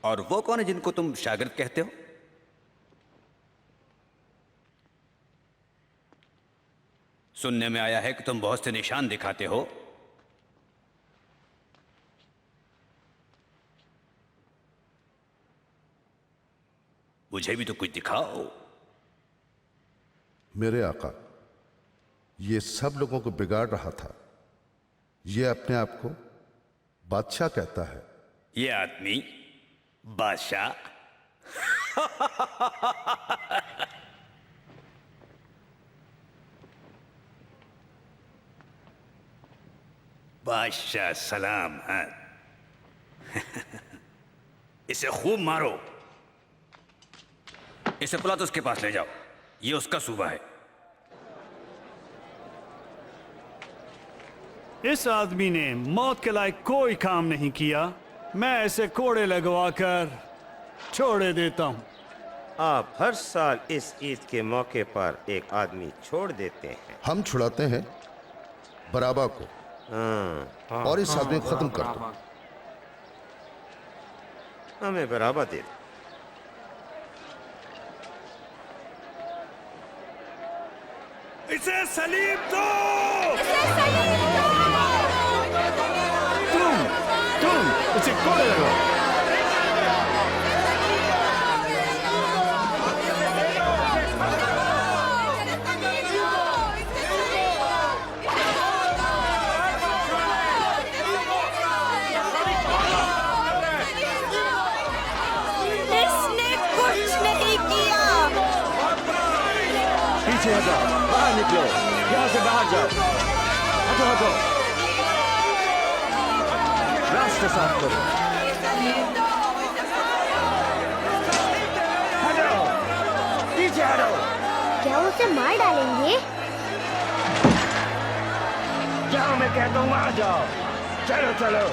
और वो कौन है जिनको तुम शागिर्द कहते हो? सुनने में आया है कि तुम बहुत से निशान दिखाते हो, मुझे भी तो कुछ दिखाओ। मेरे आका, ये सब लोगों को बिगाड़ रहा था। ये अपने आप को बादशाह कहता है। ये आदमी बादशाह? बादशाह सलाम है। इसे खूब मारो। इसे पिलातुस के पास ले जाओ, ये उसका सूबा है। इस आदमी ने मौत के लायक कोई काम नहीं किया। मैं ऐसे कोड़े लगवाकर छोड़ देता हूँ। आप हर साल इस ईद के मौके पर एक आदमी छोड़ देते हैं। हम छुड़ाते हैं बराबा को, और इस आदमी को खत्म कर दो। हमें बराबर दे दो। इसे सलीब दो। तुम इसे कोड़े लगाओ। इसने कुछ नहीं किया। पीछे हटो, बाहर निकलो, यहाँ से बाहर जाओ। हटो हटो, रास्ता साफ करो। हटो, पीछे हटो। क्या उसे मार डालेंगे? जाओ, मैं कहता हूँ वहां जाओ। चलो चलो।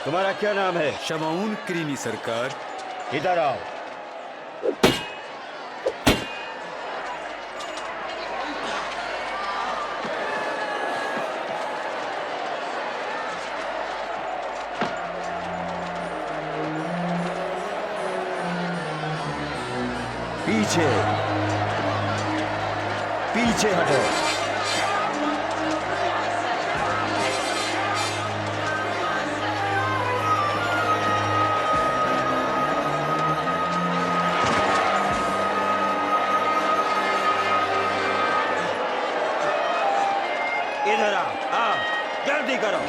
तुम्हारा क्या नाम है? शमाउन क्रीमी सरकार। इधर आओ। पीछे पीछे हटो। इधर आओ, जल्दी करो,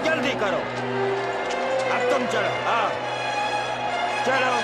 जल्दी करो। अब तुम चलो, चलो।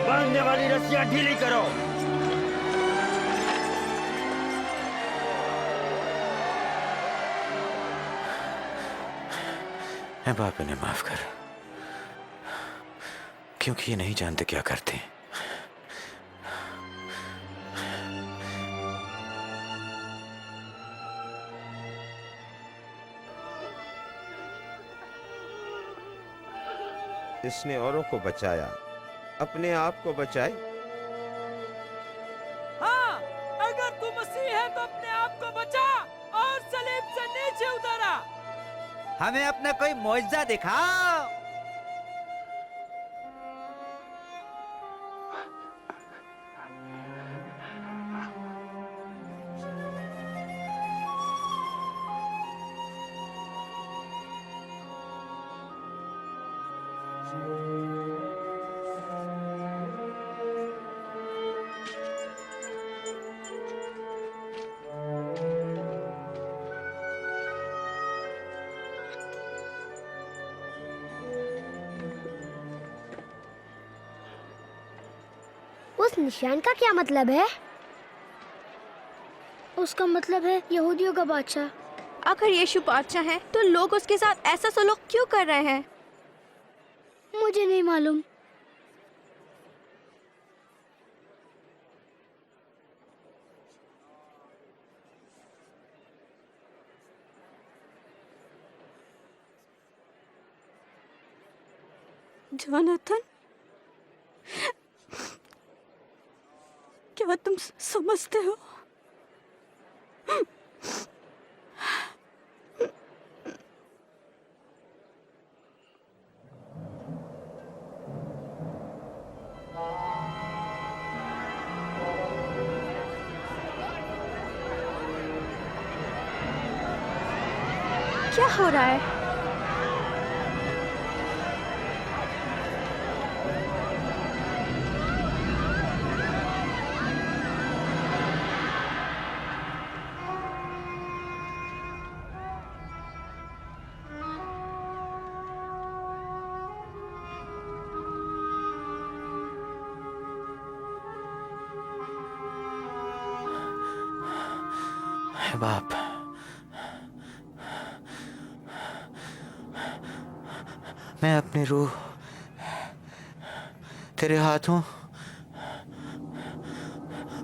बांधने वाली रस्सियां ढीली करो। मैं बाप, इन्हें माफ कर, क्योंकि ये नहीं जानते क्या करते हैं। इसने औरों को बचाया, अपने आप को बचाए। हाँ, अगर तू मसीह है तो अपने आप को बचा और सलीब से नीचे उतरा। हमें अपना कोई मौजज़ा दिखाओ। इस निशान का क्या मतलब है? उसका मतलब है यहूदियों का बादशाह। अगर यीशु बादशाह है तो लोग उसके साथ ऐसा सलूक क्यों कर रहे हैं? मुझे नहीं मालूम। जोनाथन, क्या तुम समझते हो? क्या हो रहा है? बाप, मैं अपनी रूह तेरे हाथों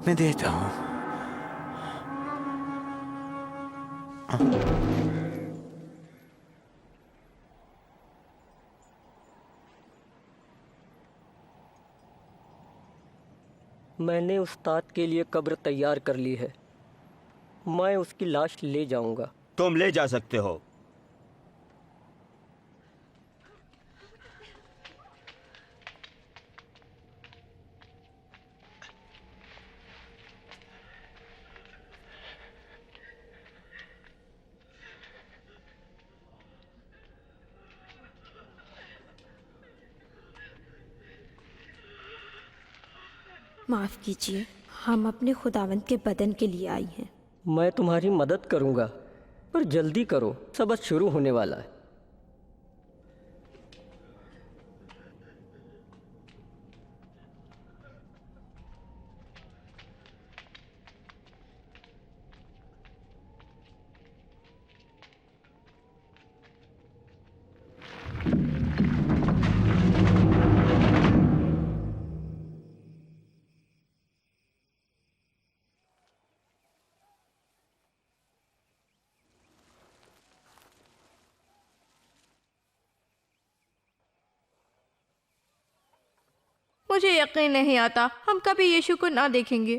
में देता हूँ। मैंने उस्ताद के लिए कब्र तैयार कर ली है। मैं उसकी लाश ले जाऊंगा। तुम ले जा सकते हो। माफ कीजिए, हम अपने खुदावंद के बदन के लिए आई हैं। मैं तुम्हारी मदद करूंगा, पर जल्दी करो, सबक शुरू होने वाला है। मुझे यकीन नहीं आता हम कभी यीशु को ना देखेंगे।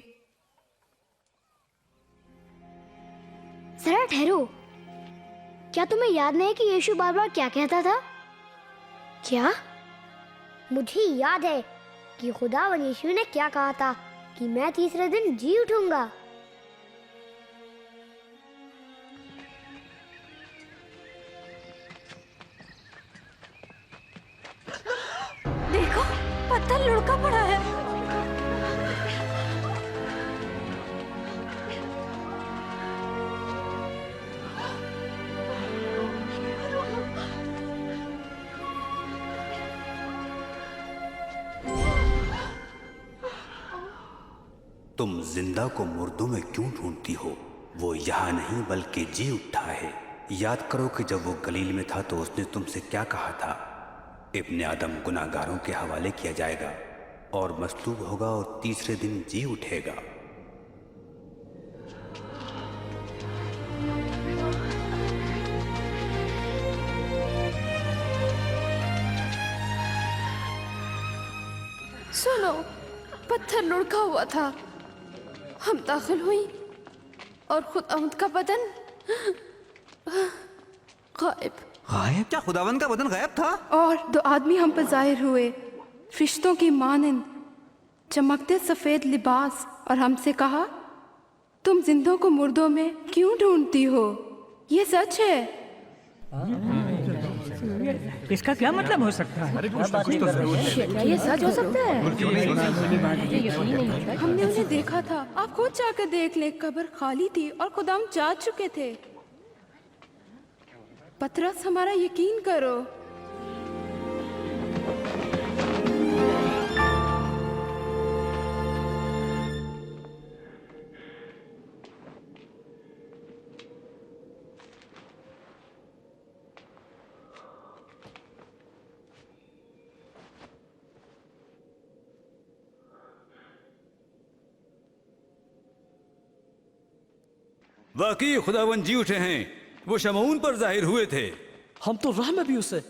जरा ठहरो, क्या तुम्हें याद नहीं कि यीशु बार बार क्या कहता था? क्या? मुझे याद है कि खुदावन यीशु ने क्या कहा था कि मैं तीसरे दिन जी उठूंगा। देखो, पत्थर लुढ़का पड़ा है। तुम जिंदा को मुर्दों में क्यों ढूंढती हो? वो यहाँ नहीं बल्कि जी उठा है। याद करो कि जब वो गलील में था तो उसने तुमसे क्या कहा था? इब्ने आदम गुनाहगारों के हवाले किया जाएगा और मसलूब होगा और तीसरे दिन जी उठेगा। सुनो, पत्थर लुढ़का हुआ था। हम दाखिल हुई और खुदावंद का बदन गायब। गायब? क्या खुदावंद का बदन गायब था? और दो आदमी हम पर जाहिर हुए, फरिश्तों की मानंद, चमकते सफेद लिबास, और हमसे कहा, तुम जिंदों को मुर्दों में क्यों ढूंढती हो? ये सच है। इसका क्या मतलब हो सकता है? क्या ये सच हो सकता है? हमने उन्हें देखा था। आप खुद जाकर देख ले, कब्र खाली थी और खुदाम जा चुके थे। पतरस, हमारा यकीन करो। वाकई खुदावन जी उठे हैं, वो शमऊन पर जाहिर हुए थे। हम तो राह में भी उसे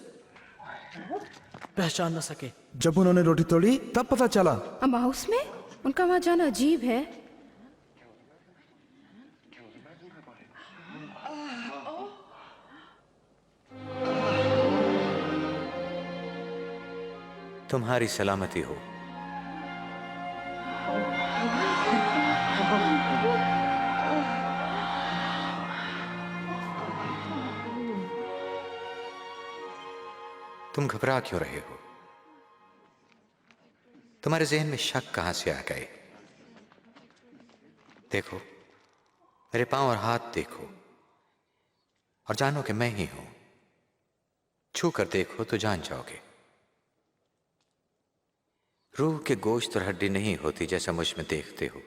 पहचान न सके। जब उन्होंने रोटी तोड़ी तब पता चला। अमाउस में उनका वहां जाना अजीब है। तुम्हारी सलामती हो। तुम घबरा क्यों रहे हो? तुम्हारे जहन में शक कहां से आ गए? देखो, मेरे पांव और हाथ देखो और जानो कि मैं ही हूं। छू कर देखो तो जान जाओगे। रूह के गोश्त और हड्डी नहीं होती जैसा मुझ में देखते हो।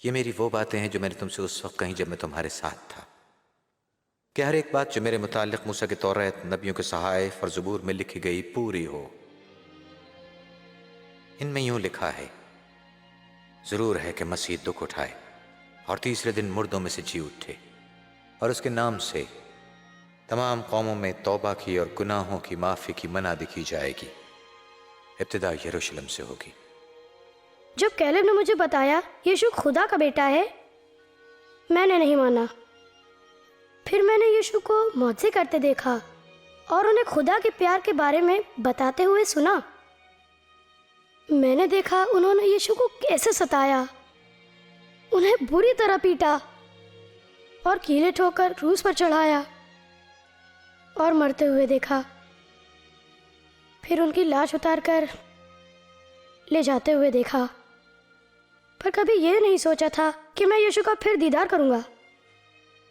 ये मेरी वो बातें हैं जो मैंने तुमसे उस वक्त कही जब मैं तुम्हारे साथ था, कि हर एक बात जो मेरे मुतालिक मूसा के तौरात, नबियों के सहाइफ और ज़बूर में लिखी गई पूरी हो। इनमें यूं लिखा है, जरूर है कि मसीह दुख उठाए और तीसरे दिन मुर्दों में से जी उठे, और उसके नाम से तमाम कौमों में तौबा की और गुनाहों की माफ़ी की मनादी की जाएगी। इब्तिदा यरूशलेम से होगी। जब कैलेब ने मुझे बताया यीशु खुदा का बेटा है, मैंने नहीं माना। फिर मैंने यीशु को मौजज़े करते देखा और उन्हें खुदा के प्यार के बारे में बताते हुए सुना। मैंने देखा उन्होंने यीशु को कैसे सताया, उन्हें बुरी तरह पीटा और कीले ठोकर क्रूस पर चढ़ाया और मरते हुए देखा। फिर उनकी लाश उतारकर ले जाते हुए देखा। पर कभी यह नहीं सोचा था कि मैं यीशु का फिर दीदार करूंगा।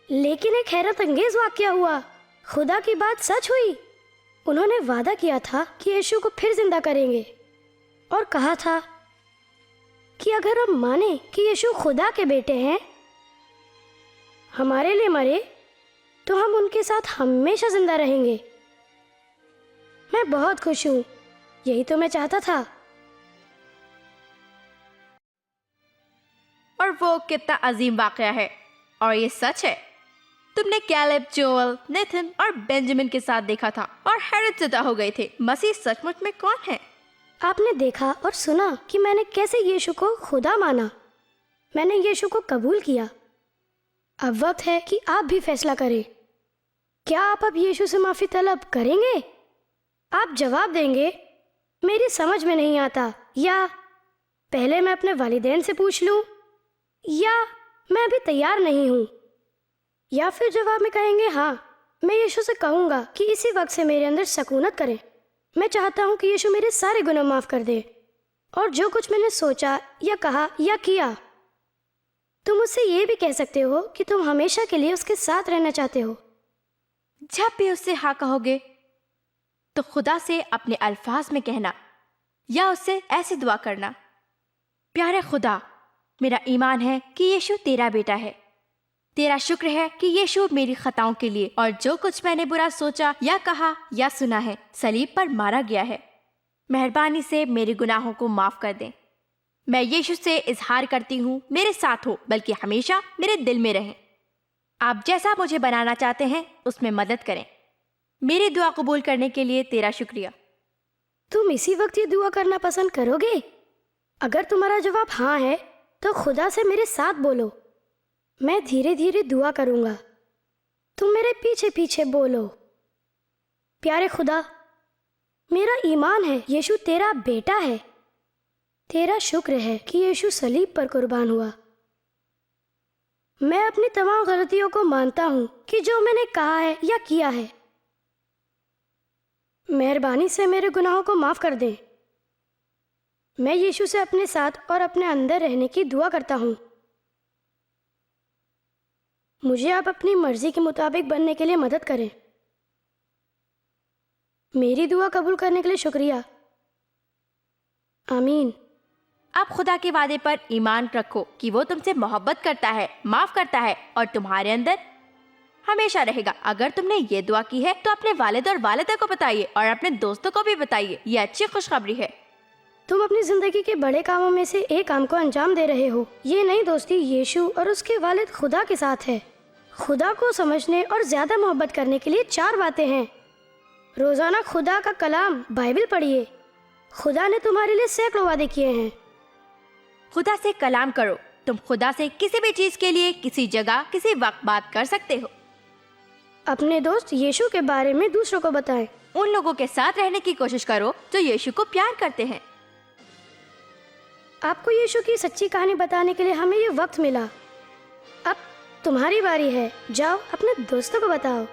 लेकिन एक हैरत अंगेज वाकया हुआ। खुदा की बात सच हुई। उन्होंने वादा किया था कि यीशु को फिर जिंदा करेंगे और कहा था कि अगर हम माने कि यीशु खुदा के बेटे हैं, हमारे लिए मरे, तो हम उनके साथ हमेशा जिंदा रहेंगे। मैं बहुत खुश हूँ। यही तो मैं चाहता था। और वो कितना अजीम वाकया है, और ये सच है। तुमने कैलेब, जोएल, नेथन और बेंजामिन के साथ देखा था और हैरत ज़दा हो गए थे। मसीह सचमुच में कौन है? आपने देखा और सुना कि मैंने कैसे यीशु को खुदा माना। मैंने यीशु को कबूल किया। अब वक्त है कि आप भी फैसला करें। क्या आप अब यीशु से माफ़ी तलब करेंगे? आप जवाब देंगे, मेरी समझ में नहीं आता, या पहले मैं अपने वालिदैन से पूछ लूं, या मैं अभी तैयार नहीं हूं, या फिर जवाब में कहेंगे, हाँ, मैं यीशु से कहूंगा कि इसी वक्त से मेरे अंदर सकूनत करे। मैं चाहता हूं कि यीशु मेरे सारे गुनाह माफ कर दे और जो कुछ मैंने सोचा या कहा या किया। तुम उससे ये भी कह सकते हो कि तुम हमेशा के लिए उसके साथ रहना चाहते हो। जब भी उससे हाँ कहोगे तो खुदा से अपने अल्फाज में कहना या उससे ऐसे दुआ करना, प्यारे खुदा, मेरा ईमान है कि यीशु तेरा बेटा है। तेरा शुक्र है कि यीशु मेरी खताओं के लिए और जो कुछ मैंने बुरा सोचा या कहा या सुना है, सलीब पर मारा गया है। मेहरबानी से मेरे गुनाहों को माफ कर दें। मैं यीशु से इजहार करती हूँ, मेरे साथ हो, बल्कि हमेशा मेरे दिल में रहें। आप जैसा मुझे बनाना चाहते हैं उसमें मदद करें। मेरी दुआ कबूल करने के लिए तेरा शुक्रिया। तुम इसी वक्त ये दुआ करना पसंद करोगे? अगर तुम्हारा जवाब हाँ है तो खुदा से मेरे साथ बोलो। मैं धीरे धीरे दुआ करूंगा, तुम मेरे पीछे पीछे बोलो। प्यारे खुदा, मेरा ईमान है यीशु तेरा बेटा है। तेरा शुक्र है कि यीशु सलीब पर कुर्बान हुआ। मैं अपनी तमाम गलतियों को मानता हूँ कि जो मैंने कहा है या किया है। मेहरबानी से मेरे गुनाहों को माफ कर दें। मैं यीशु से अपने साथ और अपने अंदर रहने की दुआ करता हूँ। मुझे आप अपनी मर्जी के मुताबिक बनने के लिए मदद करें। मेरी दुआ कबूल करने के लिए शुक्रिया। आमीन। आप खुदा के वादे पर ईमान रखो कि वो तुमसे मोहब्बत करता है, माफ करता है और तुम्हारे अंदर हमेशा रहेगा। अगर तुमने ये दुआ की है तो अपने वालिद और वालिदा को बताइए और अपने दोस्तों को भी बताइए। ये अच्छी खुशखबरी है। तुम अपनी जिंदगी के बड़े कामों में से एक काम को अंजाम दे रहे हो। ये नई दोस्ती यीशु और उसके वालिद खुदा के साथ है। खुदा को समझने और ज्यादा मोहब्बत करने के लिए 4 बातें हैं। रोजाना खुदा का कलाम बाइबल पढ़िए। खुदा ने तुम्हारे लिए सैकड़ों वादे किए हैं। खुदा से कलाम करो। तुम खुदा से किसी भी चीज के लिए किसी जगह किसी वक्त बात कर सकते हो। अपने दोस्त यीशु के बारे में दूसरों को बताएं। उन लोगों के साथ रहने की कोशिश करो जो यीशु को प्यार करते हैं। आपको यीशु की सच्ची कहानी बताने के लिए हमें ये वक्त मिला। अब तुम्हारी बारी है। जाओ अपने दोस्तों को बताओ।